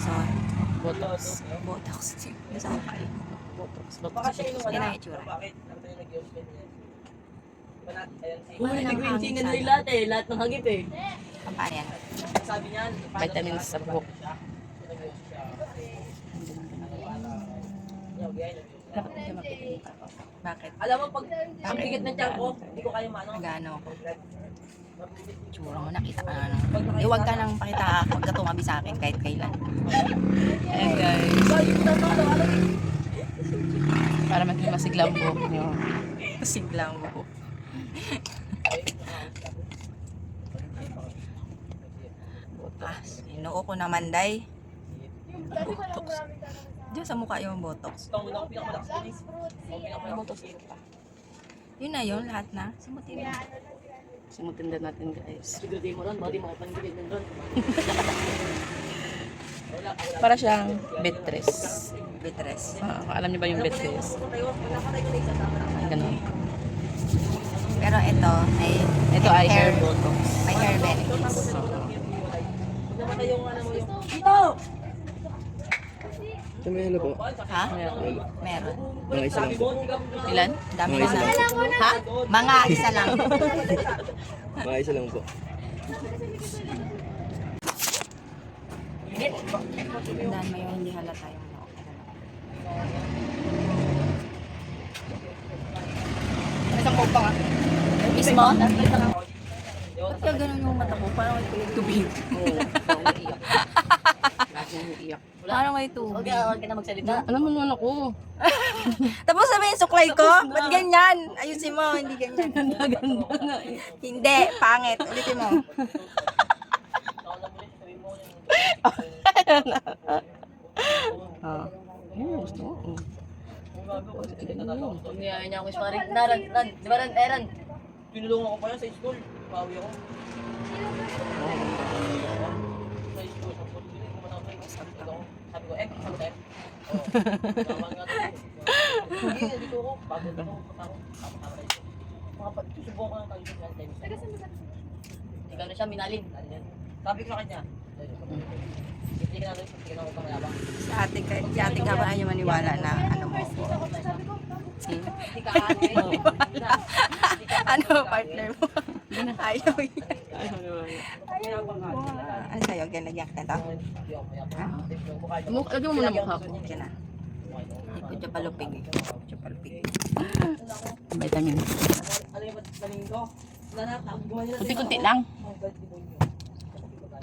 Luzon. Botox. Botox. Gusto mo kayo? Botox. Baka siya yung Yan wala. ang itsura. Bakit? Ano tayo nag-use ganyan? Uy, nag-winching na rin lahat eh. Lahat ng hagip eh. Paano yan? Sabi niya, Vitamins sa buhok. Dapat na siya makita yung mukha ko. Bakit? alam mo, pag ang bigat ng tiyan ko, hindi ko kaya maano. Nagano ako. Tsura mo, nakita ka na. Huwag ka nang pakita. Huwag ka tumabi sa akin kahit kailan. Ayan guys. Para maging masigla ang buhok nyo. Siglang mo. Inoo ko naman, day. Botox. Diyan sa mukha yung botox. Botox dito pa. Yun na yun, lahat na. Simutin mo. Simutin din natin guys. Sigurdi mo ron, baka di mo kapanggilit ng ron. Para siyang betres. Bitres. Alam niyo ba yung betres? Ganun. Pero ito, Ito ay hair botox. may hair benefits. Namatay yung ano mo yung... Dito! May po. Ha? Meron. Mga isa lang po. Ilan? Dami Mga na isa lang. lang. Ha? Mga isa lang. Mga isa lang po. Tandaan mo yung hindi halata yung mga Isang coke pa nga. Mismo? Ba't ka ganun yung mata ko? Parang may tubig. Oo. Iiyak. Iiyak. Parang may tubig. Huwag ka na magsalita. Alam mo naman ako. Tapos sabihin suklay ko? Ba't ganyan? Ayusin mo, hindi ganyan. Ganda nga eh. Hindi, pangit. Ulitin mo. Ah. Gusto ko. Niyaya niya ako sparring. Ran. Di ba Ran? Ran. Tinulungan ko pa yan sa school. Pawi ako. Sa school. Sabi ko, sabi ko, tama nga to. Hindi, dito ako. Pagod ako. Susubukan ko ng tayo sa time. Ikaw na siya, minalin. Sabi ko sa kanya. Hindi ka natin, hindi ka natin pamayabang. Si ate ka ba ayaw maniwala na ano mo? Hindi ka ate. Ano partner mo? Ayaw yan. Ano sa'yo? Ganagyan ka ito? Lagyan mo muna mukha ko. Yan na. Ikot siya palupig. Ikot siya palupig. Vitamin. Ano yung paningin ko? Wala na, gumawa nila. Kunti-kunti lang.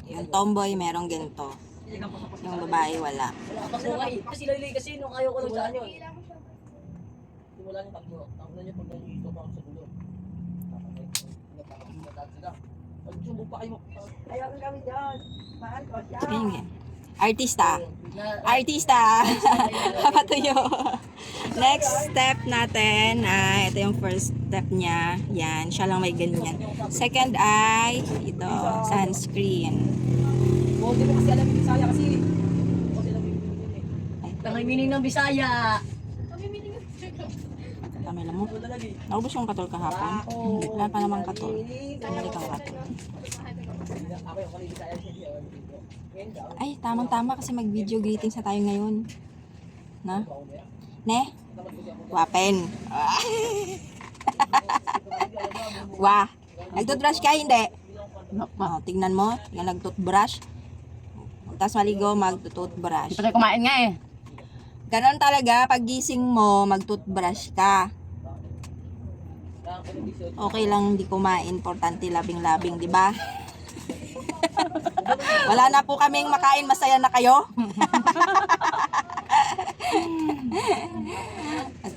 Yung tomboy merong ganito. Yung babae wala. Kasi lalay kasi nung ayaw ko lang saan yun. Simula niyo takbo. Takbo niyo pag nandito pa ako sa dulo. Pagsubok pa kayo. Ayaw kami dyan. Mahal ko siya. Ganyan. Artista. Artista. Patuyo. Next step natin ay ito yung first step niya. Yan. Siya lang may ganyan. Second ay ito. Sunscreen. Hindi mo kasi alam yung Bisaya kasi. Kasi alam yung Tangay meaning ng Bisaya. Kami lang mo. Naubos yung katol kahapon. Wala pa namang katol. Bumalik ang katol. Ay, tamang-tama kasi mag-video greetings na tayo ngayon. Na? Ne? Wapen. Wah. Nagtoothbrush ka, hindi? Oh, tignan mo. Yung nagtoothbrush. Tapos maligo, mag-toothbrush. Hindi pa tayo kumain nga eh. Ganon talaga, pag gising mo, mag-toothbrush ka. Okay lang hindi kumain, importante labing-labing, di ba? Wala na po kaming makain, masaya na kayo.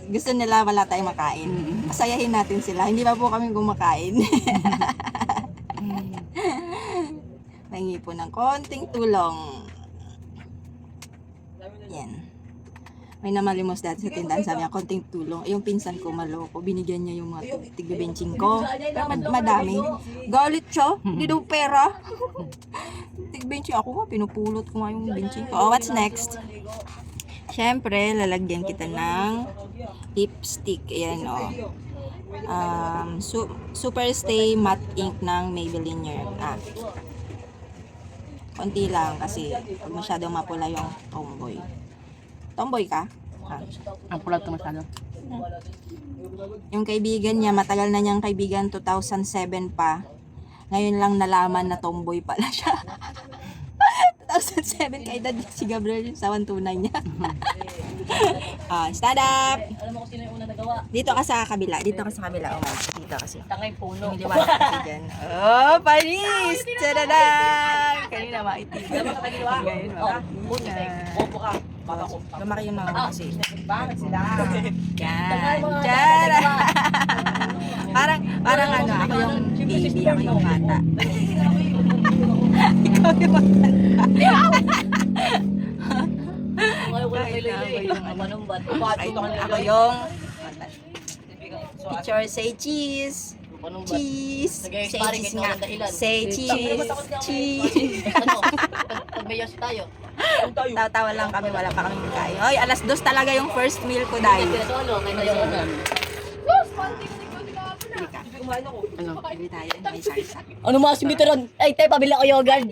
Gusto nila wala tayong makain. Masayahin natin sila, hindi ba po kami kumakain? Nangi po ng konting tulong. Yan. May namalimos dati sa tindahan, sabi niya, konting tulong. Yung pinsan ko maloko, binigyan niya yung mga tig-benching ko. Pero madami. Galit siya, hindi daw pera. Tig-benching ako nga, pinupulot ko nga yung benching ko. Oh, what's next? Siyempre, lalagyan kita ng lipstick. Ayan, oh. Super Stay Matte Ink ng Maybelline. Konti lang kasi pag masyadong mapula yung tomboy. Tomboy ka? Ah. Ang pula ito masyado. Yung kaibigan niya, matagal na niyang kaibigan, 2007 pa. Ngayon lang nalaman na tomboy pala siya. 2007 kay edad si Gabriel sa tunay niya. Stand up! Alam mo kung sino yung una nagawa? Dito ka sa kabila. Dito ka sa kabila. Dito kasi. Tangay puno. Hindi liwanag kasi dyan. Oh, panis! Tadadang! Kanina maitig. Ngayon, Puno. Bobo ka. Baka ko. lumaki yung mga kasi. Bakit sila? Yan. Tara! parang ano, ako yung baby, ako yung bata. Ikaw yung bata. Ngayon ko lang kay Loy. Panumbat. Ako yung picture, say cheese. Panumbat. Cheese. Say Nag-expiring cheese ito nga. ang dahilan. Say cheese. Cheese. Ano? Pag-mayos tayo. Tawa lang kami, wala pa kami kain. Hoy, alas 2 talaga yung first meal ko dahil. So ano? Kaya tayo ano? Ano? Bili tayo. May sarsa. Ano mga simito ron? Ay, tayo pabila ko yogurt.